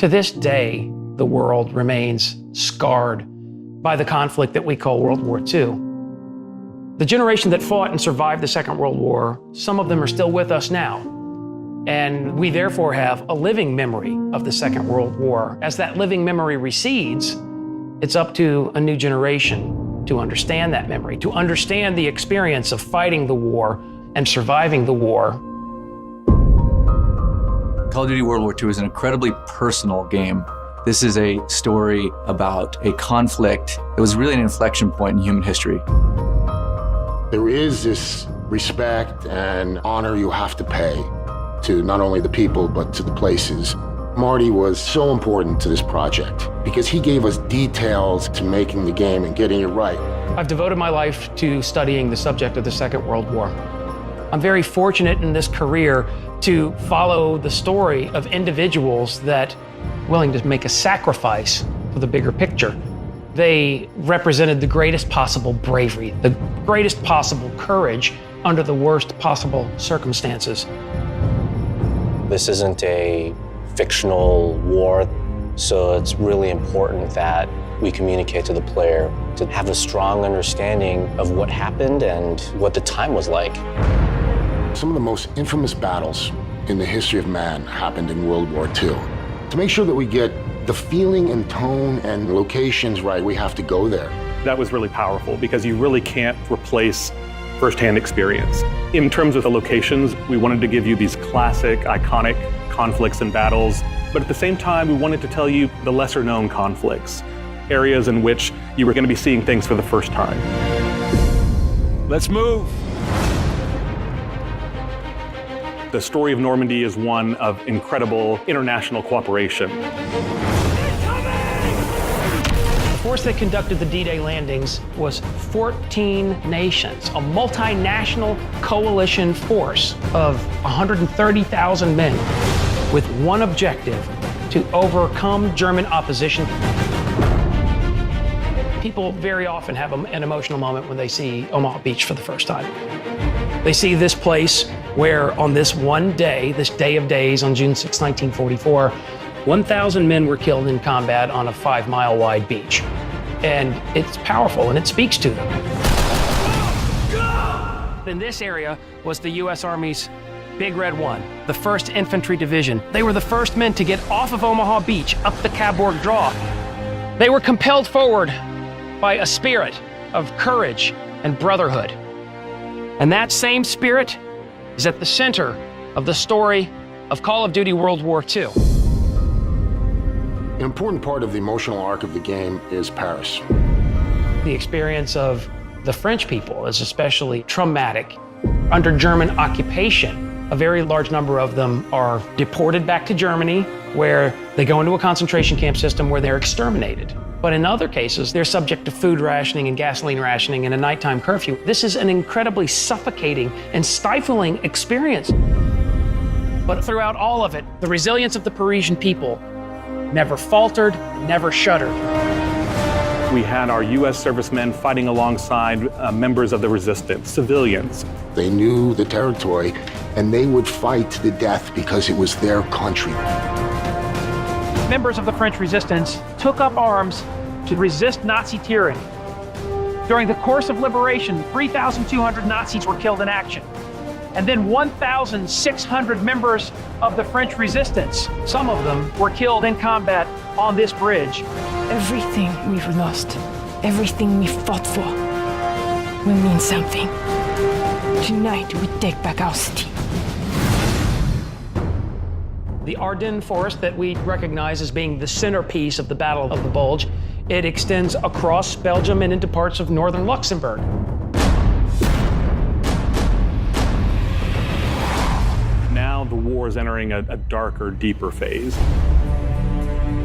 To this day, the world remains scarred by the conflict that we call World War II. The generation that fought and survived the Second World War, some of them are still with us now. And we therefore have a living memory of the Second World War. As that living memory recedes, it's up to a new generation to understand that memory, to understand the experience of fighting the war and surviving the war. Call of Duty World War II is an incredibly personal game. This is a story about a conflict that was really an inflection point in human history. There is this respect and honor you have to pay to not only the people, but to the places. Marty was so important to this project because he gave us details to making the game and getting it right. I've devoted my life to studying the subject of the Second World War. I'm very fortunate in this career to follow the story of individuals that are willing to make a sacrifice for the bigger picture. They represented the greatest possible bravery, the greatest possible courage under the worst possible circumstances. This isn't a fictional war, so it's really important that we communicate to the player to have a strong understanding of what happened and what the time was like. Some of the most infamous battles in the history of man happened in World War II. To make sure that we get the feeling and tone and locations right, we have to go there. That was really powerful because you really can't replace firsthand experience. In terms of the locations, we wanted to give you these classic, iconic conflicts and battles, but at the same time, we wanted to tell you the lesser known conflicts, areas in which you were going to be seeing things for the first time. Let's move. The story of Normandy is one of incredible international cooperation. The force that conducted the D-Day landings was 14 nations, a multinational coalition force of 130,000 men with one objective: to overcome German opposition. People very often have an emotional moment when they see Omaha Beach for the first time. They see this place where on this one day, this day of days on June 6, 1944, 1,000 men were killed in combat on a 5-mile wide beach. And it's powerful and it speaks to them. In this area was the U.S. Army's Big Red One, the 1st Infantry Division. They were the first men to get off of Omaha Beach up the Cabourg Draw. They were compelled forward by a spirit of courage and brotherhood. And that same spirit is at the center of the story of Call of Duty World War II. An important part of the emotional arc of the game is Paris. The experience of the French people is especially traumatic. Under German occupation, a very large number of them are deported back to Germany, where they go into a concentration camp system where they're exterminated. But in other cases, they're subject to food rationing and gasoline rationing and a nighttime curfew. This is an incredibly suffocating and stifling experience. But throughout all of it, the resilience of the Parisian people never faltered, never shuddered. We had our U.S. servicemen fighting alongside members of the resistance, civilians. They knew the territory and they would fight to the death because it was their country. Members of the French resistance took up arms to resist Nazi tyranny. During the course of liberation, 3,200 Nazis were killed in action. And then 1,600 members of the French resistance, some of them were killed in combat on this bridge. Everything we've lost, everything we fought for, will mean something. Tonight, we take back our city. The Ardennes Forest that we recognize as being the centerpiece of the Battle of the Bulge, it extends across Belgium and into parts of northern Luxembourg. Now the war is entering a darker, deeper phase.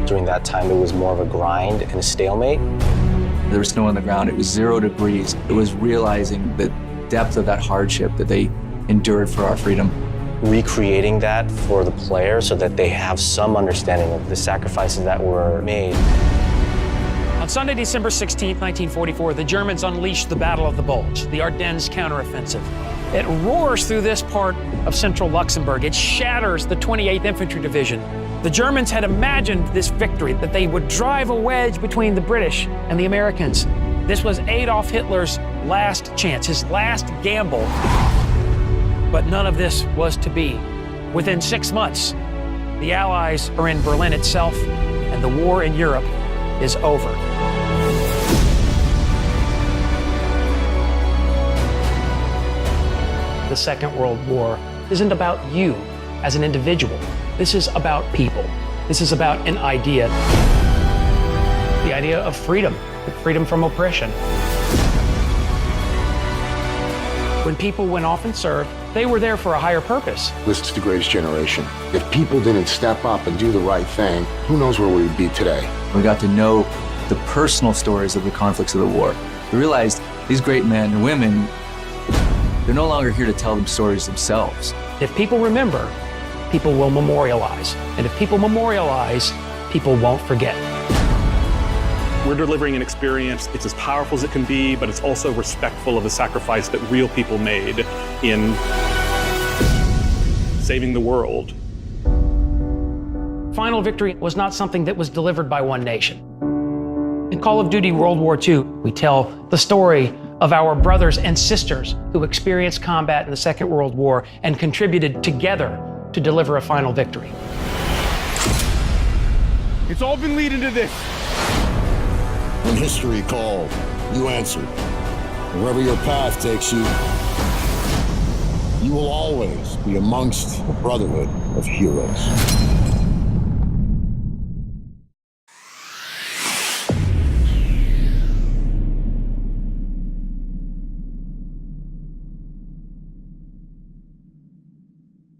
During that time, it was more of a grind and a stalemate. There was snow on the ground. It was 0 degrees. It was realizing the depth of that hardship that they endured for our freedom. Recreating that for the player so that they have some understanding of the sacrifices that were made. On Sunday, December 16, 1944, the Germans unleashed the Battle of the Bulge, the Ardennes counteroffensive. It roars through this part of central Luxembourg. It shatters the 28th Infantry Division. The Germans had imagined this victory, that they would drive a wedge between the British and the Americans. This was Adolf Hitler's last chance, his last gamble. But none of this was to be. Within 6 months, the Allies are in Berlin itself, and the war in Europe is over. The Second World War isn't about you as an individual. This is about people. This is about an idea. The idea of freedom, freedom from oppression. When people went off and served, they were there for a higher purpose. This is the greatest generation. If people didn't step up and do the right thing, who knows where we'd be today? We got to know the personal stories of the conflicts of the war. We realized these great men and women, they're no longer here to tell them stories themselves. If people remember, people will memorialize. And if people memorialize, people won't forget. We're delivering an experience, it's as powerful as it can be, but it's also respectful of the sacrifice that real people made in saving the world. Final victory was not something that was delivered by one nation. In Call of Duty World War II, we tell the story of our brothers and sisters who experienced combat in the Second World War and contributed together to deliver a final victory. It's all been leading to this. When history called, you answered. Wherever your path takes you, you will always be amongst the Brotherhood of Heroes.